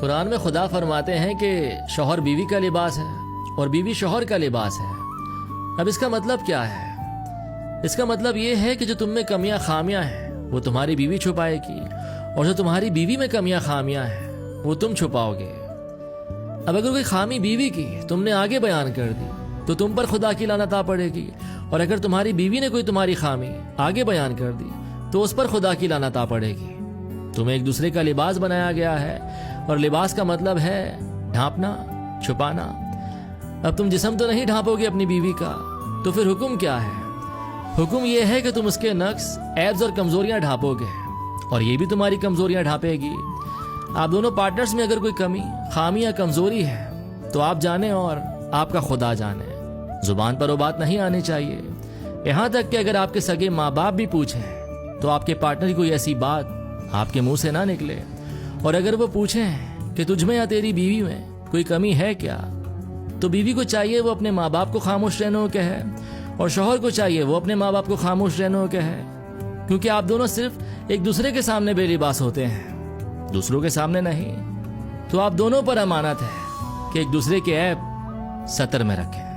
قرآن میں خدا فرماتے ہیں کہ شوہر بیوی کا لباس ہے اور بیوی شوہر کا لباس ہے۔ اب اس کا مطلب کیا ہے؟ اس کا مطلب یہ ہے کہ جو تم میں کمیاں خامیاں ہیں وہ تمہاری بیوی چھپائے گی، اور جو تمہاری بیوی میں کمیاں خامیاں ہیں وہ تم چھپاؤ گے۔ اب اگر کوئی خامی بیوی کی تم نے آگے بیان کر دی تو تم پر خدا کی لعنت آ پڑے گی، اور اگر تمہاری بیوی نے کوئی تمہاری خامی آگے بیان کر دی تو اس پر خدا کی لعنت آ پڑے گی۔ تمہیں ایک دوسرے کا لباس بنایا گیا ہے، اور لباس کا مطلب ہے ڈھانپنا، چھپانا۔ اب تم جسم تو نہیں ڈھانپو گے اپنی بیوی کا، تو پھر حکم کیا ہے؟ حکم یہ ہے کہ تم اس کے نقص، عیبز اور کمزوریاں ڈھانپو گے، اور یہ بھی تمہاری کمزوریاں ڈھانپے گی۔ آپ دونوں پارٹنرز میں اگر کوئی کمی، خامی یا کمزوری ہے تو آپ جانیں اور آپ کا خدا جانے۔ زبان پر وہ بات نہیں آنی چاہیے، یہاں تک کہ اگر آپ کے سگے ماں باپ بھی پوچھیں تو آپ کے پارٹنر کی کوئی ایسی بات آپ کے منہ سے نہ نکلے، اور اگر وہ پوچھیں کہ تجھ میں یا تیری بیوی میں کوئی کمی ہے کیا، تو بیوی کو چاہیے وہ اپنے ماں باپ کو خاموش رہنے کو کہے، اور شوہر کو چاہیے وہ اپنے ماں باپ کو خاموش رہنے کو کہے، کیونکہ آپ دونوں صرف ایک دوسرے کے سامنے بے لباس ہوتے ہیں، دوسروں کے سامنے نہیں۔ تو آپ دونوں پر امانت ہے کہ ایک دوسرے کے عیب ستر میں رکھیں۔